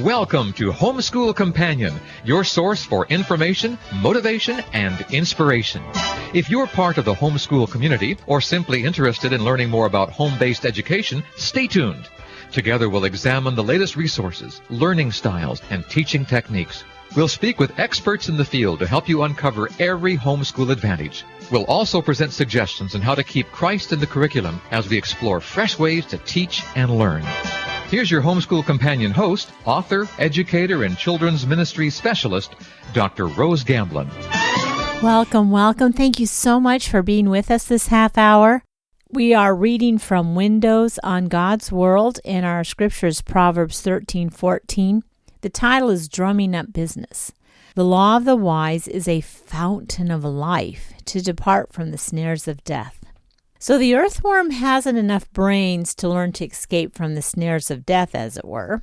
Welcome to Homeschool Companion, your source for information, motivation, and inspiration. If you're part of the homeschool community or simply interested in learning more about home-based education, stay tuned. Together we'll examine the latest resources, learning styles, and teaching techniques. We'll speak with experts in the field to help you uncover every homeschool advantage. We'll also present suggestions on how to keep Christ in the curriculum as we explore fresh ways to teach and learn. Here's your Homeschool Companion host, author, educator, and children's ministry specialist, Dr. Rose Gamblin. Welcome, welcome. Thank you so much for being with us this half hour. We are reading from Windows on God's World, and our scripture is Proverbs 13:14. The title is Drumming Up Business. The law of the wise is a fountain of life to depart from the snares of death. So the earthworm hasn't enough brains to learn to escape from the snares of death, as it were,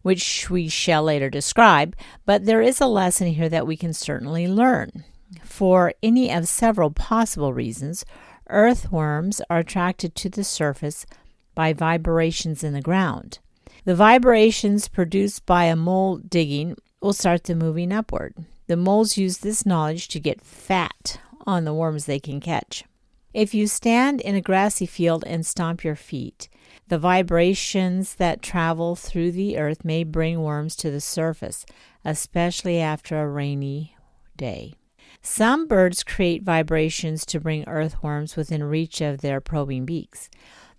which we shall later describe, but there is a lesson here that we can certainly learn. For any of several possible reasons, earthworms are attracted to the surface by vibrations in the ground. The vibrations produced by a mole digging will start them moving upward. The moles use this knowledge to get fat on the worms they can catch. If you stand in a grassy field and stomp your feet, the vibrations that travel through the earth may bring worms to the surface, especially after a rainy day. Some birds create vibrations to bring earthworms within reach of their probing beaks.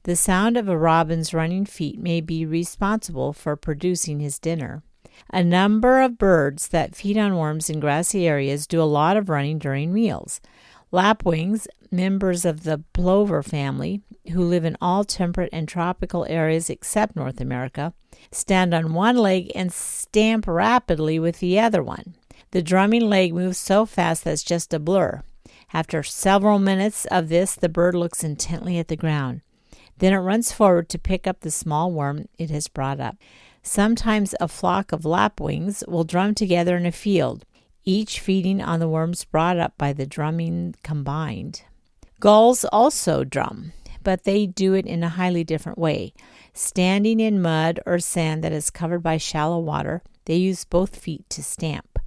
The sound of a robin's running feet may be responsible for producing his dinner. A number of birds that feed on worms in grassy areas do a lot of running during meals. Lapwings, members of the plover family, who live in all temperate and tropical areas except North America, stand on one leg and stamp rapidly with the other one. The drumming leg moves so fast that it's just a blur. After several minutes of this, the bird looks intently at the ground. Then it runs forward to pick up the small worm it has brought up. Sometimes a flock of lapwings will drum together in a field, each feeding on the worms brought up by the drumming combined. Gulls also drum, but they do it in a highly different way. Standing in mud or sand that is covered by shallow water, they use both feet to stamp.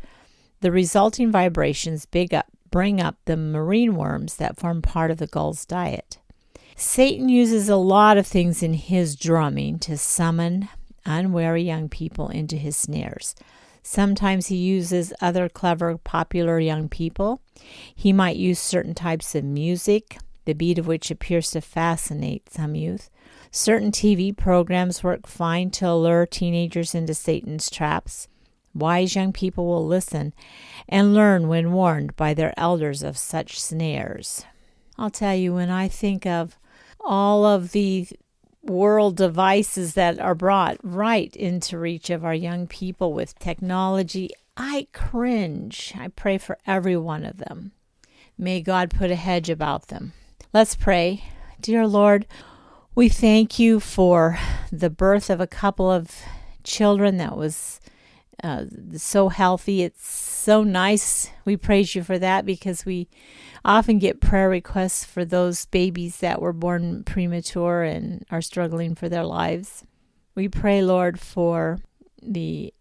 The resulting vibrations bring up the marine worms that form part of the gull's diet. Satan uses a lot of things in his drumming to summon unwary young people into his snares. Sometimes he uses other clever, popular young people. He might use certain types of music, the beat of which appears to fascinate some youth. Certain TV programs work fine to allure teenagers into Satan's traps. Wise young people will listen and learn when warned by their elders of such snares. I'll tell you, when I think of all of the world devices that are brought right into reach of our young people with technology, I cringe. I pray for every one of them. May God put a hedge about them. Let's pray. Dear Lord, we thank you for the birth of a couple of children that was so healthy. It's so nice. We praise you for that, because we often get prayer requests for those babies that were born premature and are struggling for their lives. We pray, Lord, for the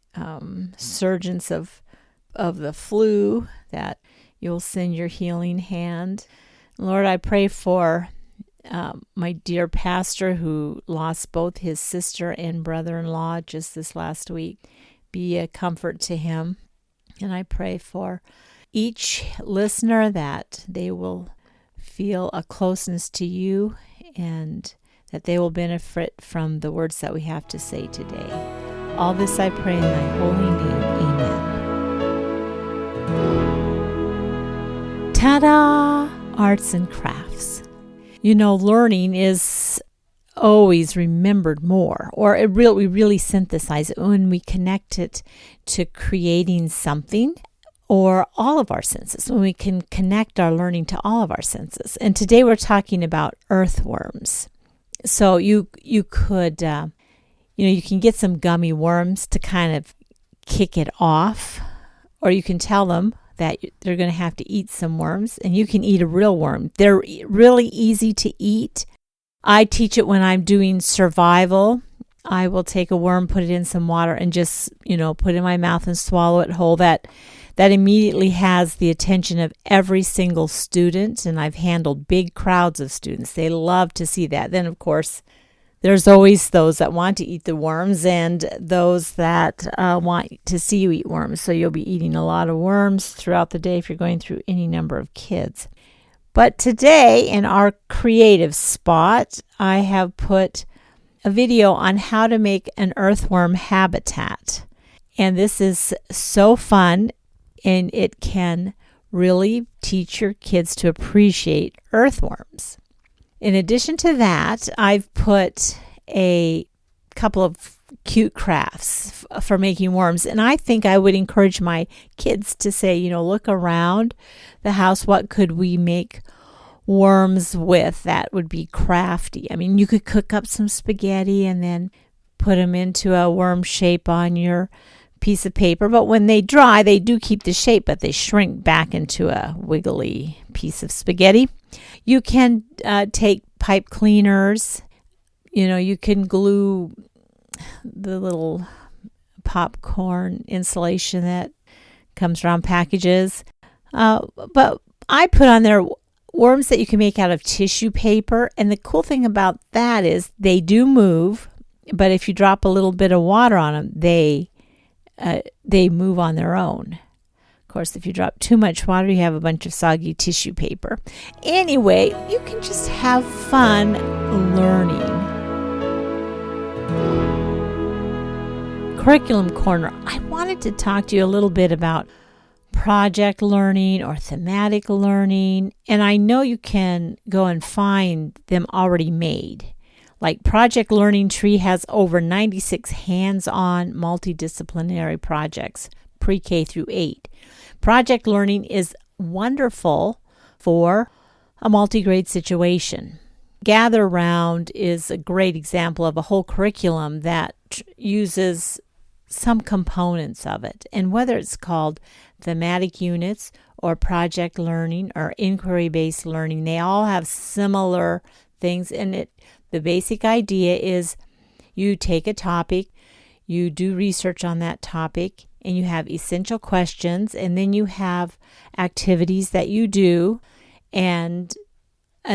surgence of the flu, that you'll send your healing hand. Lord, I pray for my dear pastor who lost both his sister and brother-in-law just this last week. Be a comfort to him. And I pray for each listener that they will feel a closeness to you and that they will benefit from the words that we have to say today. All this I pray in thy holy name. Amen. Ta-da! Arts and crafts. You know, learning is always remembered more, or we really synthesize it when we connect it to creating something or all of our senses, when we can connect our learning to all of our senses. And today we're talking about earthworms. So you could, you can get some gummy worms to kind of kick it off, or you can tell them that they're going to have to eat some worms, and you can eat a real worm. They're really easy to eat. I teach it when I'm doing survival I will take a worm, put it in some water, and just, put it in my mouth and swallow it whole. That immediately has the attention of every single student, and I've handled big crowds of students. They love to see that. Then, of course, there's always those that want to eat the worms and those that want to see you eat worms. So you'll be eating a lot of worms throughout the day if you're going through any number of kids. But today, in our creative spot, I have put a video on how to make an earthworm habitat. And this is so fun, and it can really teach your kids to appreciate earthworms. In addition to that, I've put a couple of cute crafts for making worms. And I think I would encourage my kids to say, look around the house. What could we make worms with that would be crafty? I mean, you could cook up some spaghetti and then put them into a worm shape on your piece of paper. But when they dry, they do keep the shape, but they shrink back into a wiggly piece of spaghetti. You can take pipe cleaners. You can glue the little popcorn insulation that comes around packages. But I put on there worms that you can make out of tissue paper. And the cool thing about that is they do move, but if you drop a little bit of water on them, they move on their own. Of course, if you drop too much water, you have a bunch of soggy tissue paper. Anyway, you can just have fun learning. Curriculum Corner. I wanted to talk to you a little bit about project learning or thematic learning. And I know you can go and find them already made. Like Project Learning Tree has over 96 hands-on multidisciplinary projects, pre-K through 8. Project learning is wonderful for a multi-grade situation. Gather Round is a great example of a whole curriculum that uses some components of it. And whether it's called thematic units or project learning or inquiry-based learning, they all have similar things in it. The basic idea is you take a topic, you do research on that topic, and you have essential questions, and then you have activities that you do, and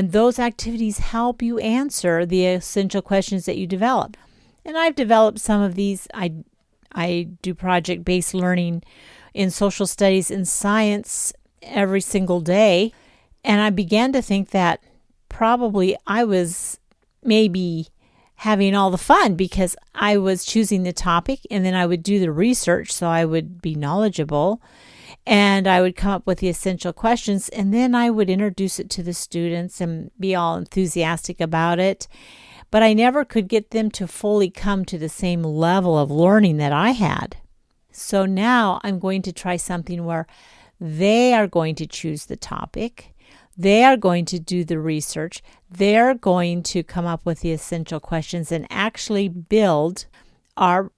those activities help you answer the essential questions that you develop. And I've developed some of these. I do project-based learning in social studies and science every single day, and I began to think that probably I was maybe having all the fun because I was choosing the topic and then I would do the research so I would be knowledgeable, and I would come up with the essential questions, and then I would introduce it to the students and be all enthusiastic about it. But I never could get them to fully come to the same level of learning that I had. So now I'm going to try something where they are going to choose the topic. They are going to do the research. They're going to come up with the essential questions and actually build our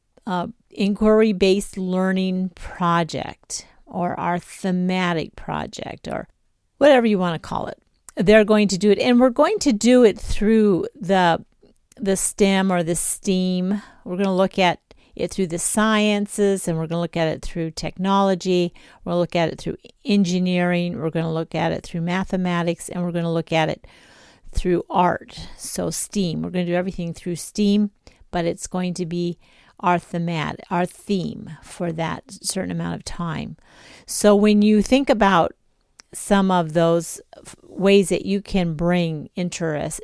inquiry-based learning project or our thematic project or whatever you want to call it. They're going to do it, and we're going to do it through the STEM or the STEAM. We're going to look at it through the sciences, and we're going to look at it through technology. We're going to look at it through engineering. We're going to look at it through mathematics, and we're going to look at it through art. So STEAM. We're going to do everything through STEAM, but it's going to be our theme for that certain amount of time. So when you think about some of those ways that you can bring interest,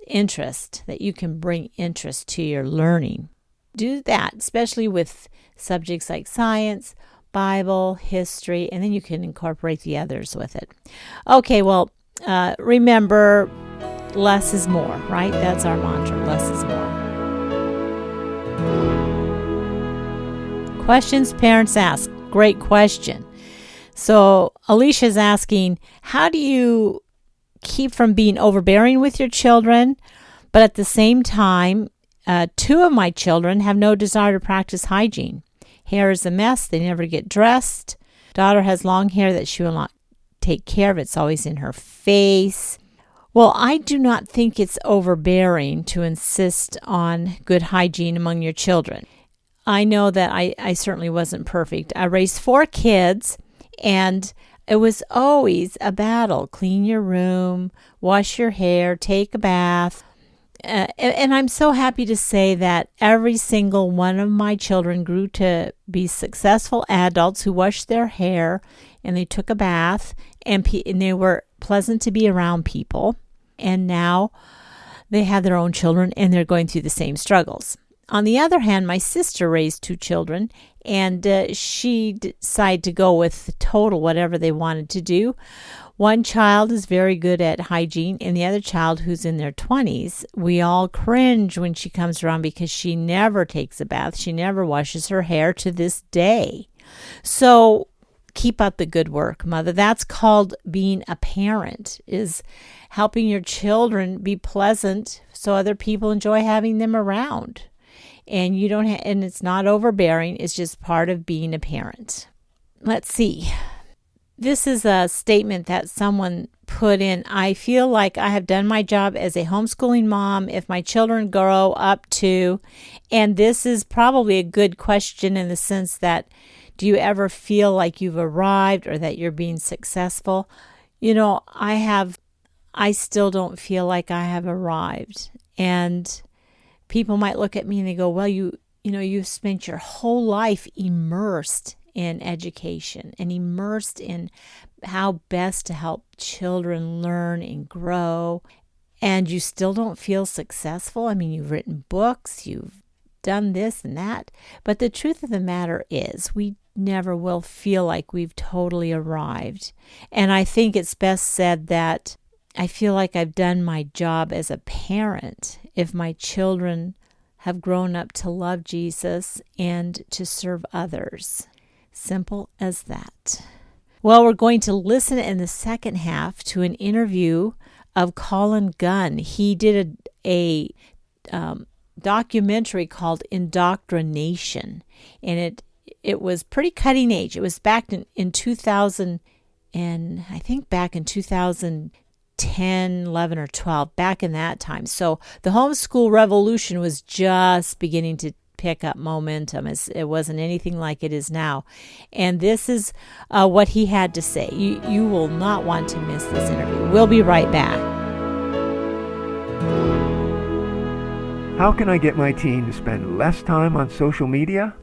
that you can bring interest to your learning, do that, especially with subjects like science, Bible, history, and then you can incorporate the others with it. Okay, well, remember, less is more, right? That's our mantra, less is more. Questions parents ask. Great question. So Alicia's asking, how do you keep from being overbearing with your children, but at the same time, 2 of my children have no desire to practice hygiene. Hair is a mess. They never get dressed. Daughter has long hair that she will not take care of. It's always in her face. Well, I do not think it's overbearing to insist on good hygiene among your children. I know that I certainly wasn't perfect. I raised 4 kids, and it was always a battle. Clean your room, wash your hair, take a bath. And I'm so happy to say that every single one of my children grew to be successful adults who washed their hair, and they took a bath, and they were pleasant to be around people. And now they have their own children, and they're going through the same struggles. On the other hand, my sister raised 2 children, and she decided to go with total whatever they wanted to do. One child is very good at hygiene, and the other child, who's in their 20s, we all cringe when she comes around because she never takes a bath. She never washes her hair to this day. So keep up the good work, Mother. That's called being a parent, is helping your children be pleasant so other people enjoy having them around. And you don't and it's not overbearing. It's just part of being a parent. Let's see. This is a statement that someone put in. I feel like I have done my job as a homeschooling mom if my children grow up to, and this is probably a good question in the sense that, do you ever feel like you've arrived or that you're being successful? I still don't feel like I have arrived. And people might look at me and they go, well, you've spent your whole life immersed in education and immersed in how best to help children learn and grow, and you still don't feel successful. I mean, you've written books, you've done this and that, but the truth of the matter is we never will feel like we've totally arrived. And I think it's best said that I feel like I've done my job as a parent if my children have grown up to love Jesus and to serve others. Simple as that. Well, we're going to listen in the second half to an interview of Colin Gunn. He did a documentary called Indoctrination, and it was pretty cutting edge. It was back in 2000, and I think back in 2010, 11, or 12, back in that time. So the homeschool revolution was just beginning to pick up momentum. It wasn't anything like it is now. And this is what he had to say. You will not want to miss this interview. We'll be right back. How can I get my teen to spend less time on social media?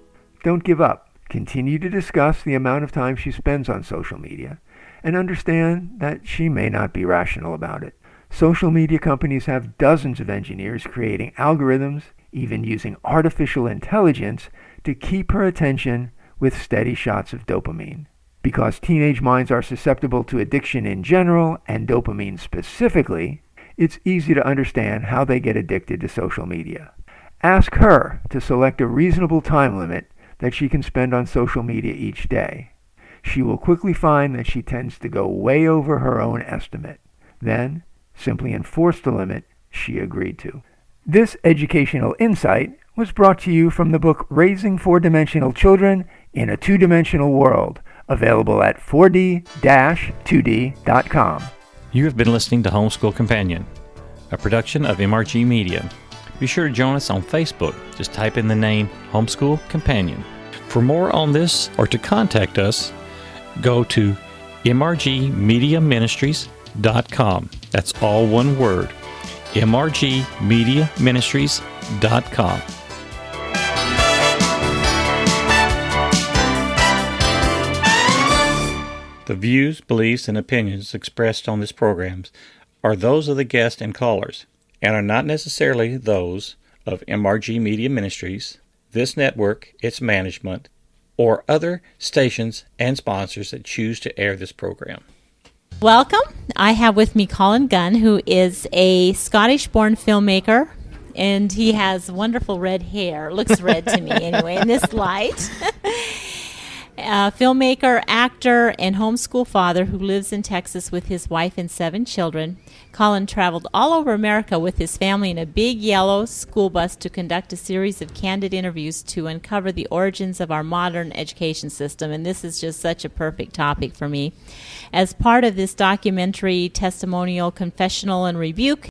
Don't give up. Continue to discuss the amount of time she spends on social media and understand that she may not be rational about it. Social media companies have dozens of engineers creating algorithms, even using artificial intelligence to keep her attention with steady shots of dopamine. Because teenage minds are susceptible to addiction in general and dopamine specifically, it's easy to understand how they get addicted to social media. Ask her to select a reasonable time limit that she can spend on social media each day. She will quickly find that she tends to go way over her own estimate. Then, simply enforce the limit she agreed to. This educational insight was brought to you from the book Raising Four-Dimensional Children in a Two-Dimensional World, available at 4D-2D.com. You have been listening to Homeschool Companion, a production of MRG Media. Be sure to join us on Facebook. Just type in the name Homeschool Companion. For more on this or to contact us, go to mrgmediaministries.com. That's all one word. mrgmediaministries.com. The views, beliefs, and opinions expressed on this program are those of the guest and callers, and are not necessarily those of MRG Media Ministries, this network, its management, or other stations and sponsors that choose to air this program. Welcome. I have with me Colin Gunn, who is a Scottish-born filmmaker, and he has wonderful red hair. It looks red to me anyway in this light. A filmmaker, actor, and homeschool father who lives in Texas with his wife and 7 children, Colin traveled all over America with his family in a big yellow school bus to conduct a series of candid interviews to uncover the origins of our modern education system. And this is just such a perfect topic for me. As part of this documentary, testimonial, confessional, and rebuke,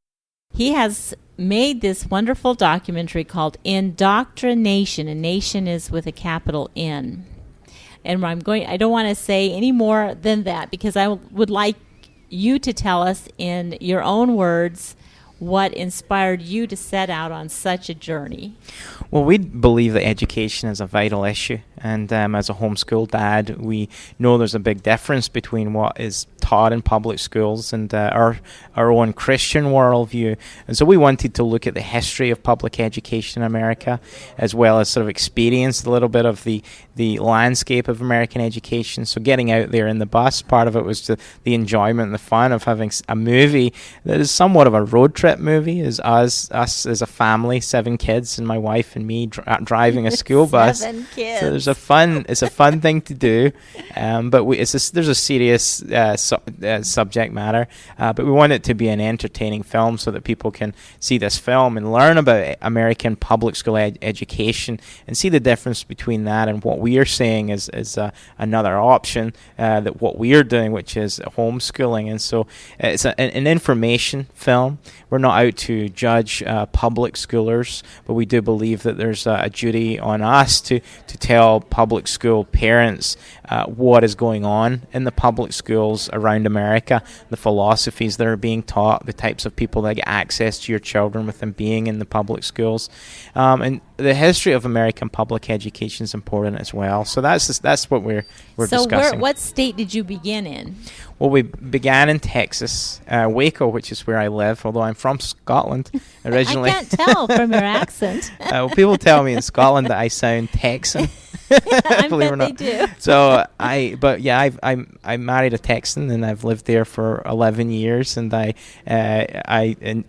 he has made this wonderful documentary called Indoctrination, and nation is with a capital N. And I don't want to say any more than that because I would like you to tell us in your own words what inspired you to set out on such a journey. Well, we believe that education is a vital issue, and as a homeschool dad, we know there's a big difference between what is taught in public schools and our own Christian worldview. And so we wanted to look at the history of public education in America, as well as sort of experience a little bit of the landscape of American education. So getting out there in the bus, part of it was the enjoyment and the fun of having a movie that is somewhat of a road trip movie, is us as a family, 7 kids, and my wife and me driving a school bus. 7 kids. So it's a fun thing to do, but there's a serious subject matter, but we want it to be an entertaining film so that people can see this film and learn about American public school education and see the difference between that and what we are saying is another option that what we are doing, which is homeschooling. And so it's an information film. We're not out to judge public schoolers, but we do believe that there's a duty on us to tell public school parents what is going on in the public schools around America, the philosophies that are being taught, the types of people that get access to your children with them being in the public schools. And the history of American public education is important as well. So that's what we're discussing. So what state did you begin in? Well, we began in Texas, Waco, which is where I live, although I'm from Scotland originally. I can't tell from your accent. Well, people tell me in Scotland that I sound Texan. I believe it or bet not. they do. So I married a Texan, and I've lived there for 11 years, and I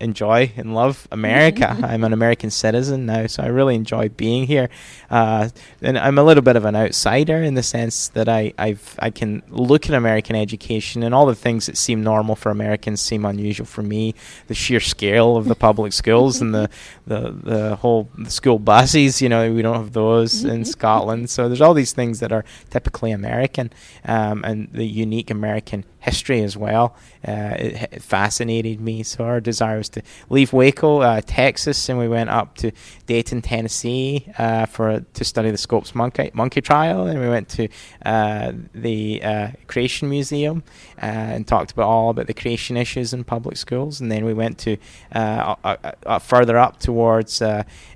enjoy and love America. I'm an American citizen now, so I really enjoy being here. And I'm a little bit of an outsider in the sense that I can look at American education, and all the things that seem normal for Americans seem unusual for me. The sheer scale of the public schools and the whole school buses, we don't have those in Scotland. So there's all these things that are typically American, and the unique American history as well. It fascinated me. So our desire was to leave Waco, Texas, and we went up to Dayton, Tennessee, to study the Scopes monkey trial, and we went to the Creation Museum and talked all about the creation issues in public schools. And then we went to further up towards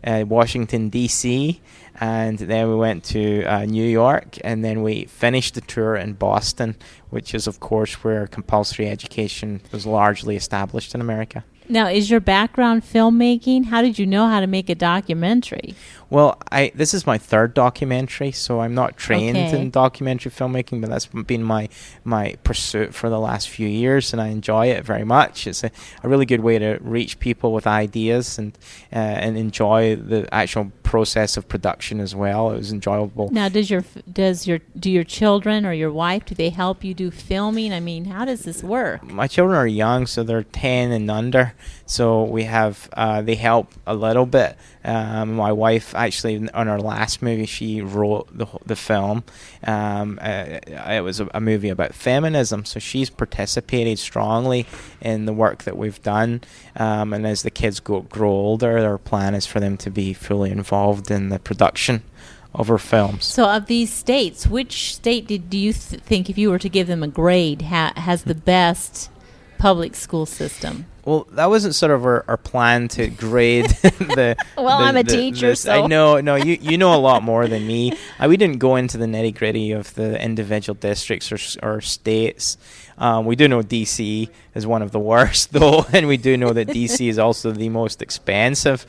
Washington, D.C., and then we went to New York, and then we finished the tour in Boston, which is, of course, where compulsory education was largely established in America. Now, is your background filmmaking? How did you know how to make a documentary? Well, this is my 3rd documentary, so I'm not trained in documentary filmmaking, but that's been my pursuit for the last few years, and I enjoy it very much. It's a really good way to reach people with ideas and enjoy the actual process of production as well. It was enjoyable. Now, do your children or your wife, do they help you do filming? I mean, how does this work? My children are young, so they're 10 and under, so we have they help a little bit. My wife, actually, on her last movie, she wrote the film. It was a movie about feminism, so she's participated strongly in the work that we've done. And as the kids grow older, our plan is for them to be fully involved in the production of our films. So of these states, which state do you think, if you were to give them a grade, has the best public school system? Well, that wasn't sort of our plan to grade the... Well, I'm a teacher, so... I know, no, you know a lot more than me. We didn't go into the nitty-gritty of the individual districts or states. We do know D.C. is one of the worst, though, and we do know that D.C. is also the most expensive,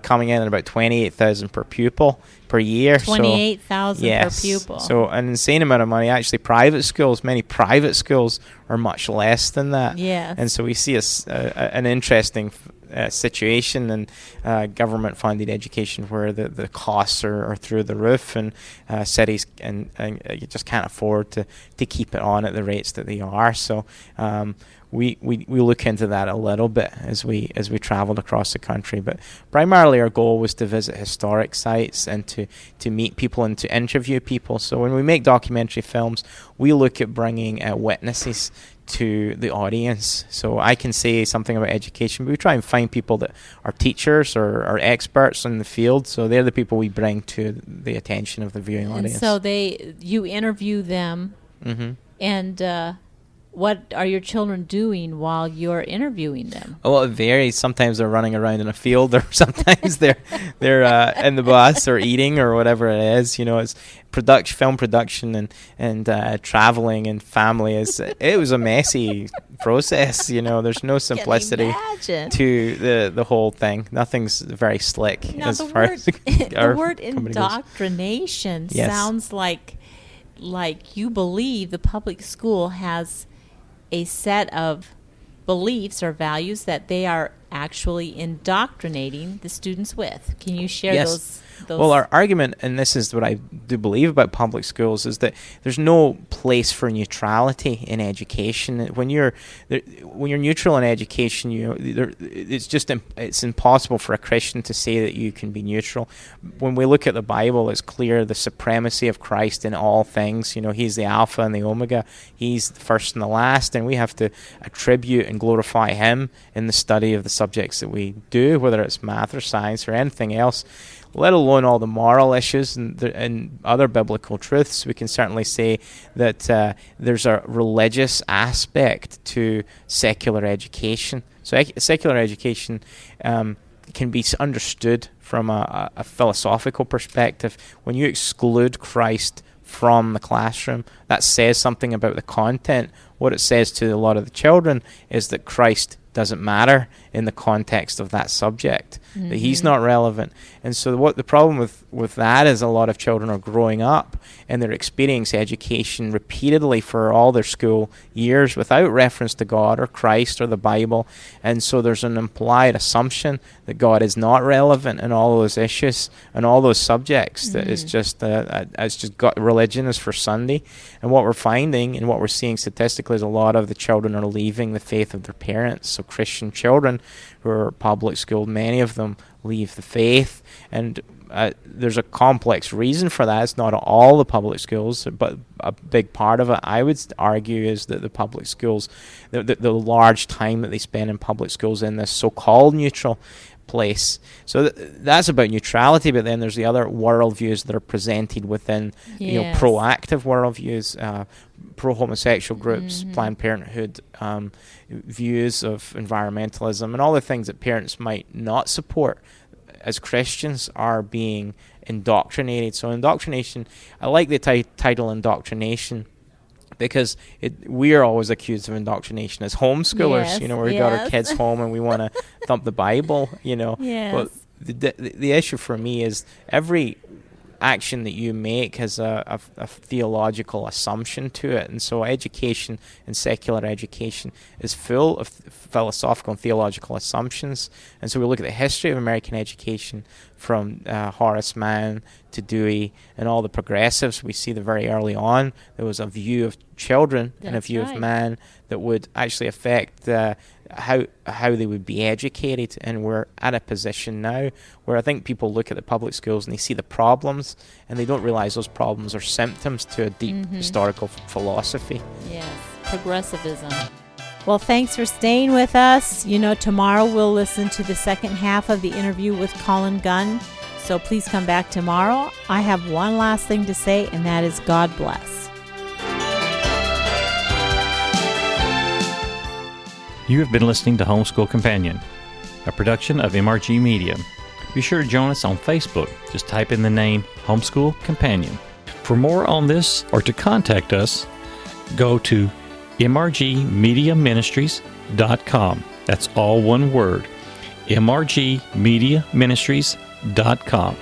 coming in at about $28,000 per pupil per year. $28,000 per pupil. So an insane amount of money. Actually, many private schools are much less than that. Yes. And so we see an interesting situation and government-funded education where the costs are through the roof, and cities and you just can't afford to keep it on at the rates that they are. So we look into that a little bit as we traveled across the country, but primarily our goal was to visit historic sites and to meet people and to interview people. So when we make documentary films, we look at bringing witnesses to the audience. So I can say something about education, but we try and find people that are teachers or are experts in the field. So they're the people we bring to the attention of the viewing audience. And so you interview them, and what are your children doing while you're interviewing them? Well, it varies. Sometimes they're running around in a field, or sometimes they're in the bus or eating or whatever it is. It's film production and traveling and family. It was a messy process. There's no simplicity to the whole thing. Nothing's very slick. Now, as the far word, as the word indoctrination sounds like you believe the public school has a set of beliefs or values that they are actually indoctrinating the students with. Can you share those? Well, our argument, and this is what I do believe about public schools, is that there's no place for neutrality in education. When you're neutral in education, it's impossible for a Christian to say that you can be neutral. When we look at the Bible, it's clear the supremacy of Christ in all things. He's the Alpha and the Omega. He's the first and the last, and we have to attribute and glorify him in the study of the subjects that we do, whether it's math or science or anything else, let alone all the moral issues and other biblical truths. We can certainly say that there's a religious aspect to secular education. So secular education can be understood from a philosophical perspective. When you exclude Christ from the classroom, that says something about the content. What it says to a lot of the children is that Christ doesn't matter in the context of that subject, that he's not relevant. And so what the problem with that is a lot of children are growing up and they're experiencing education repeatedly for all their school years without reference to God or Christ or the Bible. And so there's an implied assumption that God is not relevant in all those issues and all those subjects, that it's just religion is for Sunday. And what we're finding and what we're seeing statistically is a lot of the children are leaving the faith of their parents. So Christian children who are public schooled, many of them leave the faith, and there's a complex reason for that. It's not all the public schools, but a big part of it, I would argue, is that the public schools, the large time that they spend in public schools in this so-called neutral place. So that's about neutrality, but then there's the other worldviews that are presented within proactive worldviews, pro-homosexual groups, Planned Parenthood, views of environmentalism, and all the things that parents might not support as Christians are being indoctrinated. So indoctrination, I like the title indoctrination, because we are always accused of indoctrination as homeschoolers. We got our kids home and we want to thump the Bible. But the issue for me is every action that you make has a theological assumption to it, and so education and secular education is full of philosophical and theological assumptions. And so we look at the history of American education from Horace Mann to Dewey and all the progressives. We see that very early on there was a view of children and a view of man that would actually affect how they would be educated. And we're at a position now where I think people look at the public schools and they see the problems and they don't realize those problems are symptoms to a deep historical philosophy. Yes, progressivism. Well, thanks for staying with us. Tomorrow we'll listen to the second half of the interview with Colin Gunn. So please come back tomorrow. I have one last thing to say, and that is God bless. You have been listening to Homeschool Companion, a production of MRG Media. Be sure to join us on Facebook. Just type in the name Homeschool Companion. For more on this or to contact us, go to mrgmediaministries.com. That's all one word, mrgmediaministries.com.